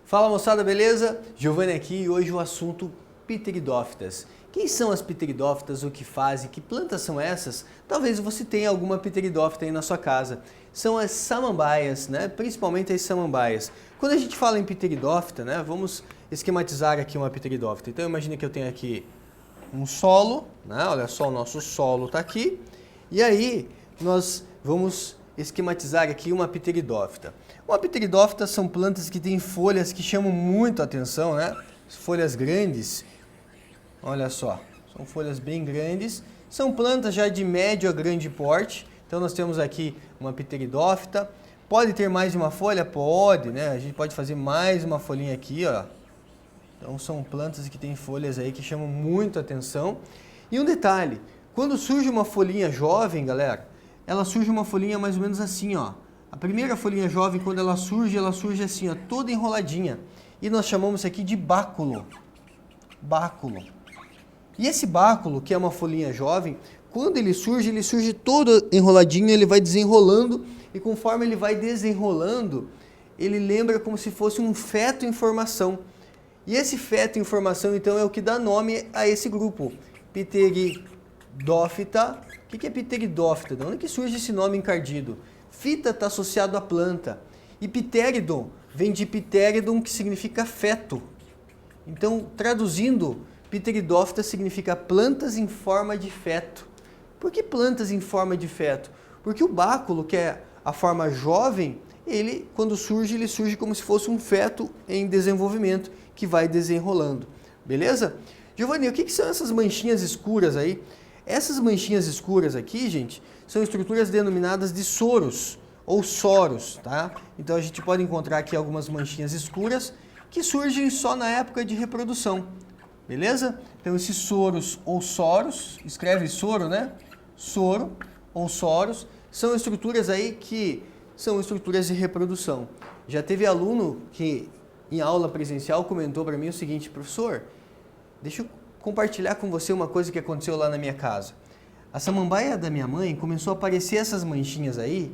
Fala moçada, beleza? Giovanni aqui e hoje o assunto pteridófitas. Quem são as pteridófitas, o que fazem, que plantas são essas? Talvez você tenha alguma pteridófita aí na sua casa. São as samambaias, né? Principalmente as samambaias. Quando a gente fala em pteridófita, né? Vamos esquematizar aqui uma pteridófita. Então imagine que eu tenho aqui um solo, né? Olha só, o nosso solo está aqui. E aí nós vamos esquematizar aqui uma pteridófita. Uma pteridófita são plantas que têm folhas que chamam muito a atenção, né? Folhas grandes. Olha só, são folhas bem grandes. São plantas já de médio a grande porte. Então nós temos aqui uma pteridófita. Pode ter mais de uma folha? Pode, né? A gente pode fazer mais uma folhinha aqui, ó. Então são plantas que têm folhas aí que chamam muito a atenção. E um detalhe, quando surge uma folhinha jovem, galera, ela surge uma folhinha mais ou menos assim, ó. A primeira folhinha jovem, quando ela surge assim, ó, toda enroladinha. E nós chamamos isso aqui de báculo. Báculo. E esse báculo, que é uma folhinha jovem, quando ele surge todo enroladinho, ele vai desenrolando. E conforme ele vai desenrolando, ele lembra como se fosse um feto em formação. E esse feto em formação, então, é o que dá nome a esse grupo. Pteridófita. O que é pteridófita? De onde que surge esse nome encardido? Fita está associado à planta. E pteridon vem de pteridon, que significa feto. Então, traduzindo, pteridófita significa plantas em forma de feto. Por que plantas em forma de feto? Porque o báculo, que é a forma jovem, ele, quando surge, ele surge como se fosse um feto em desenvolvimento, que vai desenrolando. Beleza? Giovanni, o que são essas manchinhas escuras aí? Essas manchinhas escuras aqui, gente, são estruturas denominadas de soros ou soros, tá? Então a gente pode encontrar aqui algumas manchinhas escuras que surgem só na época de reprodução, beleza? Então esses soros ou soros, escreve soro, né? Soro ou soros, são estruturas aí que são estruturas de reprodução. Já teve aluno que em aula presencial comentou para mim o seguinte: professor, deixa eu compartilhar com você uma coisa que aconteceu lá na minha casa. A samambaia da minha mãe começou a aparecer essas manchinhas aí,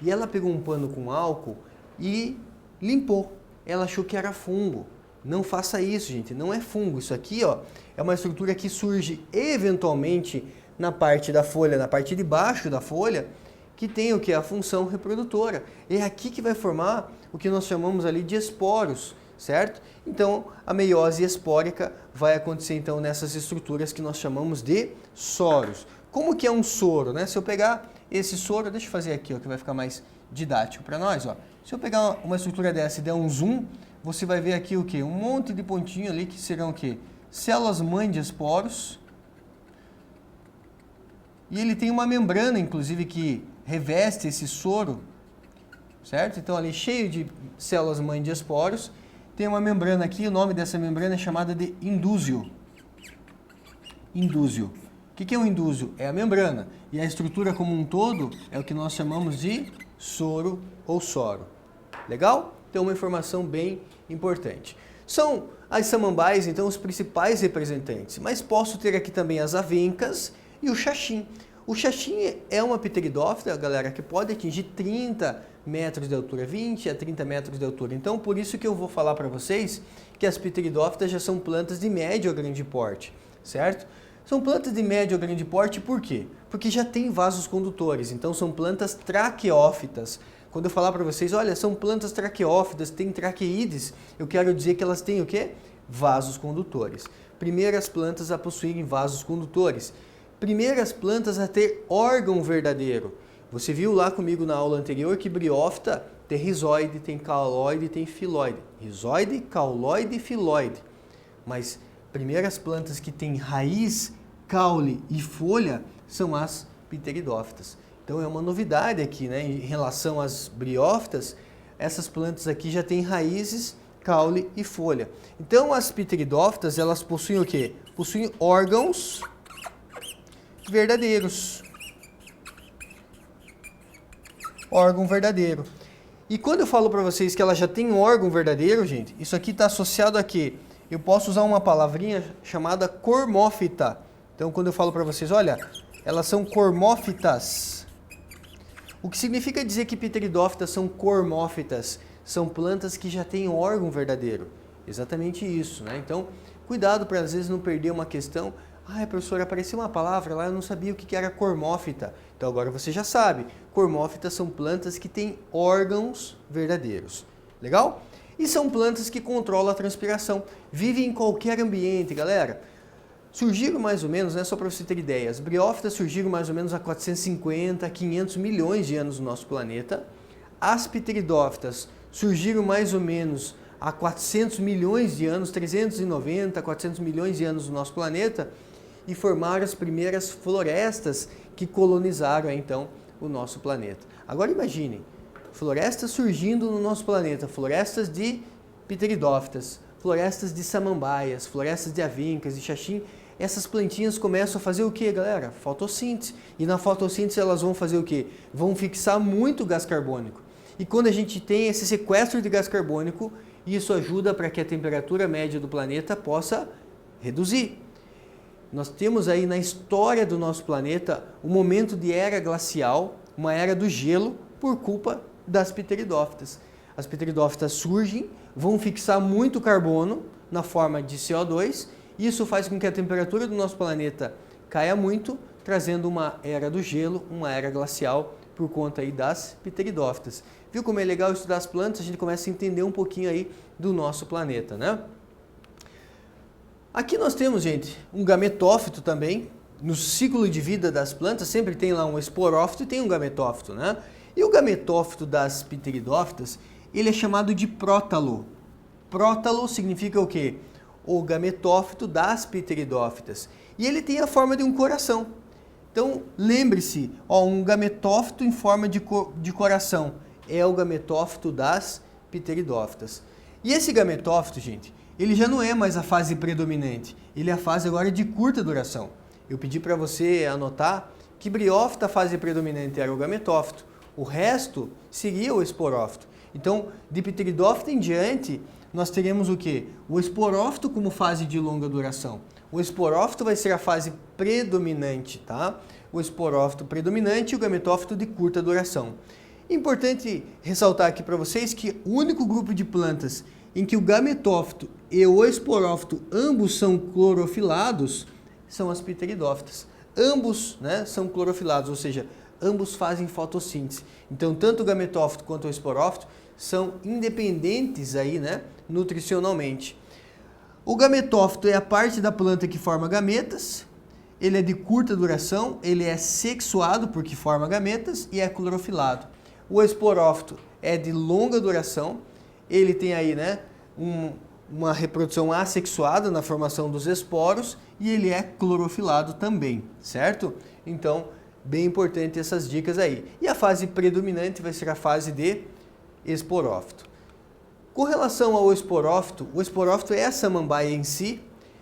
e ela pegou um pano com álcool e limpou. Ela achou que era fungo. Não faça isso, gente, não é fungo. Isso aqui, ó, é uma estrutura que surge eventualmente na parte da folha, na parte de baixo da folha, que tem o que? A função reprodutora. É aqui que vai formar o que nós chamamos ali de esporos, certo? Então, a meiose espórica vai acontecer então nessas estruturas que nós chamamos de soros. Como que é um soro, né? Se eu pegar esse soro, deixa eu fazer aqui, ó, que vai ficar mais didático para nós, ó. Se eu pegar uma estrutura dessa e der um zoom, você vai ver aqui o quê? Um monte de pontinho ali que serão o quê? Células-mãe de esporos. E ele tem uma membrana, inclusive, que reveste esse soro, certo? Então, ali cheio de células-mãe de esporos. Tem uma membrana aqui, o nome dessa membrana é chamada de indúzio. Indúzio. O que é um indúzio? É a membrana. E a estrutura como um todo é o que nós chamamos de soro ou soro. Legal? Então, uma informação bem importante. São as samambaias, então, os principais representantes. Mas posso ter aqui também as avencas e o xaxim. O xaxim é uma pteridófita, galera, que pode atingir 30 metros de altura, 20 a 30 metros de altura. Então, por isso que eu vou falar para vocês que as pteridófitas já são plantas de médio a grande porte, certo? São plantas de médio a grande porte por quê? Porque já tem vasos condutores, então são plantas traqueófitas. Quando eu falar para vocês, olha, são plantas traqueófitas, têm traqueídes, eu quero dizer que elas têm o quê? Vasos condutores. Primeiras plantas a possuírem vasos condutores. Primeiras plantas a ter órgão verdadeiro. Você viu lá comigo na aula anterior que briófita tem rizoide, tem cauloide, tem filóide. Rizoide, cauloide e filóide. Mas primeiras plantas que têm raiz, caule e folha são as pteridófitas. Então é uma novidade aqui, né? Em relação às briófitas, essas plantas aqui já têm raízes, caule e folha. Então as pteridófitas, elas possuem o quê? Possuem órgãos verdadeiros. Órgão verdadeiro. E quando eu falo para vocês que ela já tem um órgão verdadeiro, gente, isso aqui está associado a quê? Eu posso usar uma palavrinha chamada cormófita. Então, quando eu falo para vocês, olha, elas são cormófitas. O que significa dizer que pteridófitas são cormófitas? são plantas que já têm órgão verdadeiro. Exatamente isso, né? Então, cuidado para às vezes não perder uma questão. Ah, professor, apareceu uma palavra lá, eu não sabia o que era cormófita. Então agora você já sabe. Cormófitas são plantas que têm órgãos verdadeiros. Legal? E são plantas que controlam a transpiração. Vivem em qualquer ambiente, galera. Surgiram mais ou menos, né, só para você ter ideia, as briófitas surgiram mais ou menos há 450 a 500 milhões de anos no nosso planeta. As pteridófitas surgiram mais ou menos há 400 milhões de anos, 390 a 400 milhões de anos no nosso planeta, e formaram as primeiras florestas que colonizaram então o nosso planeta. Agora imaginem, florestas surgindo no nosso planeta, florestas de pteridófitas, florestas de samambaias, florestas de avincas, de xaxim. Essas plantinhas começam a fazer o que, galera? Fotossíntese. E na fotossíntese elas vão fazer o que? Vão fixar muito gás carbônico. E quando a gente tem esse sequestro de gás carbônico, isso ajuda para que a temperatura média do planeta possa reduzir. Nós temos aí na história do nosso planeta um momento de era glacial, uma era do gelo, por culpa das pteridófitas. As pteridófitas surgem, vão fixar muito carbono na forma de CO2, e isso faz com que a temperatura do nosso planeta caia muito, trazendo uma era do gelo, uma era glacial, por conta aí das pteridófitas. Viu como é legal estudar as plantas? A gente começa a entender um pouquinho aí do nosso planeta, né? Aqui nós temos, gente, um gametófito também. No ciclo de vida das plantas sempre tem lá um esporófito e tem um gametófito, né? E o gametófito das pteridófitas, ele é chamado de prótalo. Prótalo significa o quê? O gametófito das pteridófitas. E ele tem a forma de um coração. Então, lembre-se, um gametófito em forma de coração é o gametófito das pteridófitas. E esse gametófito, gente, ele já não é mais a fase predominante, ele é a fase agora de curta duração. Eu pedi para você anotar que briófita, a fase predominante era o gametófito, o resto seria o esporófito. Então, de pteridófita em diante, nós teremos o quê? O esporófito como fase de longa duração. O esporófito vai ser a fase predominante, tá? O esporófito predominante e o gametófito de curta duração. Importante ressaltar aqui para vocês que o único grupo de plantas em que o gametófito e o esporófito ambos são clorofilados são as pteridófitas. Ambos, né, são clorofilados, ou seja, ambos fazem fotossíntese. Então, tanto o gametófito quanto o esporófito são independentes aí, né, nutricionalmente. O gametófito é a parte da planta que forma gametas, ele é de curta duração, ele é sexuado porque forma gametas e é clorofilado. O esporófito é de longa duração, ele tem aí, né, uma reprodução assexuada na formação dos esporos e ele é clorofilado também, certo? Então, bem importante essas dicas aí. E a fase predominante vai ser a fase de esporófito. Com relação ao esporófito, o esporófito é a samambaia em si,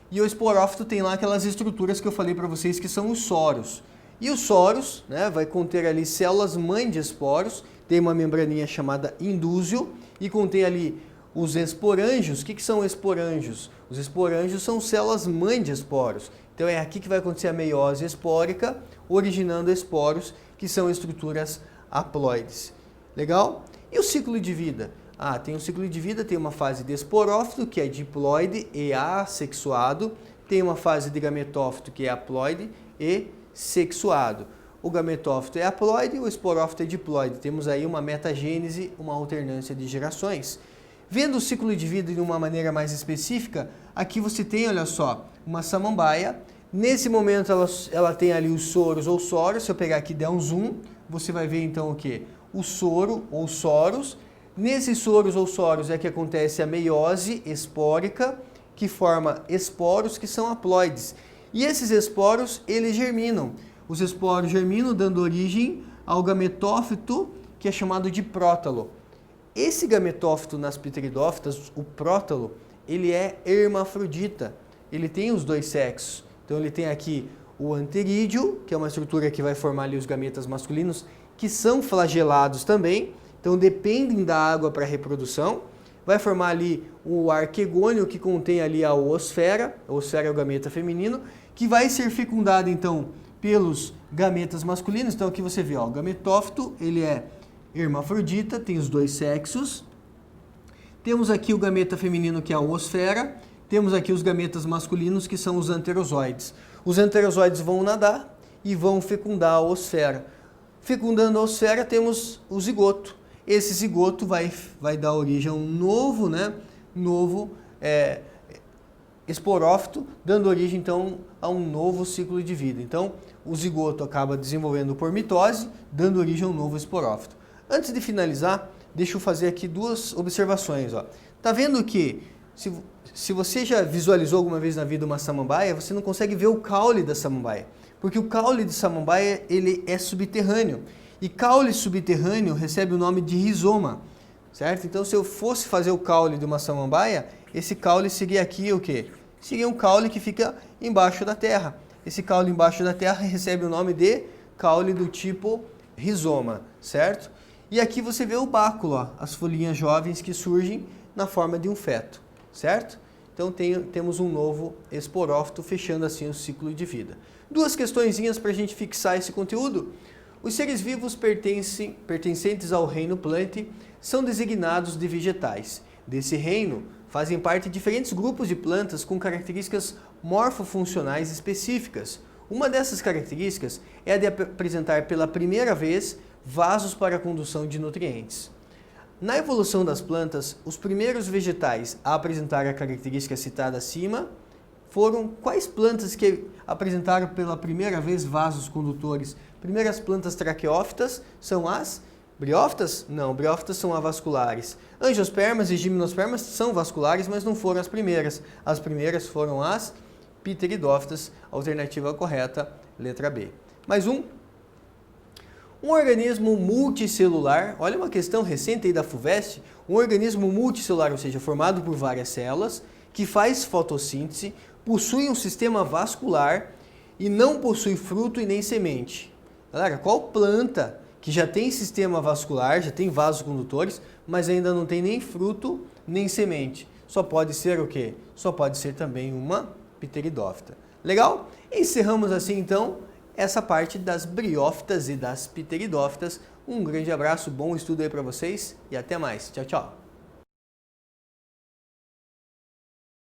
e o esporófito tem lá aquelas estruturas que eu falei para vocês que são os soros. E os soros, né, vai conter ali células mãe de esporos, tem uma membraninha chamada indúzio e contém ali os esporângios. O que são esporângios? Os esporângios são células mãe de esporos. Então é aqui que vai acontecer a meiose espórica, originando esporos, que são estruturas haploides. Legal? E o ciclo de vida? Tem um ciclo de vida, tem uma fase de esporófito, que é diploide e assexuado, tem uma fase de gametófito, que é haploide e sexuado. O gametófito é haploide, o esporófito é diploide. Temos aí uma metagênese, uma alternância de gerações. Vendo o ciclo de vida de uma maneira mais específica, aqui você tem, olha só, uma samambaia. Nesse momento ela tem ali os soros ou soros. Se eu pegar aqui e der um zoom, você vai ver então o quê? O soro ou soros. Nesses soros ou soros é que acontece a meiose espórica, que forma esporos que são haploides. E esses esporos, eles germinam. Os esporos germinam dando origem ao gametófito, que é chamado de prótalo. Esse gametófito nas pteridófitas, o prótalo, ele é hermafrodita. Ele tem os dois sexos. Então ele tem aqui o anterídeo, que é uma estrutura que vai formar ali os gametas masculinos, que são flagelados também. Então dependem da água para a reprodução. Vai formar ali o arquegônio, que contém ali a oosfera. A oosfera é o gameta feminino, que vai ser fecundado então pelos gametas masculinos. Então aqui você vê, o gametófito, ele é hermafrodita, tem os dois sexos. Temos aqui o gameta feminino, que é a oosfera. Temos aqui os gametas masculinos, que são os anterozoides. Os anterozoides vão nadar e vão fecundar a oosfera. Fecundando a oosfera, temos o zigoto. Esse zigoto vai dar origem a um novo esporófito, dando origem então a um novo ciclo de vida. Então, o zigoto acaba desenvolvendo por mitose, dando origem a um novo esporófito. Antes de finalizar, deixa eu fazer aqui duas observações. Tá vendo que se você já visualizou alguma vez na vida uma samambaia, você não consegue ver o caule da samambaia, porque o caule de samambaia ele é subterrâneo. E caule subterrâneo recebe o nome de rizoma, certo? Então, se eu fosse fazer o caule de uma samambaia, esse caule seria aqui o quê? Seria um caule que fica embaixo da terra. Esse caule embaixo da terra recebe o nome de caule do tipo rizoma, certo? E aqui você vê o báculo, as folhinhas jovens que surgem na forma de um feto, certo? Então temos um novo esporófito fechando assim o ciclo de vida. Duas questõezinhas para a gente fixar esse conteúdo. Os seres vivos pertencentes ao reino Plantae são designados de vegetais. Desse reino fazem parte diferentes grupos de plantas com características morfofuncionais específicas. Uma dessas características é a de apresentar pela primeira vez vasos para a condução de nutrientes. Na evolução das plantas, os primeiros vegetais a apresentar a característica citada acima foram quais plantas que apresentaram pela primeira vez vasos condutores? Primeiras plantas traqueófitas são as briófitas? Não, briófitas são avasculares. Angiospermas e gimnospermas são vasculares, mas não foram as primeiras. As primeiras foram as pteridófitas, alternativa correta, letra B. Mais um. Um organismo multicelular, olha uma questão recente aí da FUVEST, um organismo multicelular, ou seja, formado por várias células, que faz fotossíntese, possui um sistema vascular e não possui fruto e nem semente. Galera, qual planta que já tem sistema vascular, já tem vasos condutores, mas ainda não tem nem fruto nem semente? Só pode ser o quê? Só pode ser também uma pteridófita. Legal? Encerramos assim então essa parte das briófitas e das pteridófitas. Um grande abraço, bom estudo aí para vocês e até mais. Tchau, tchau.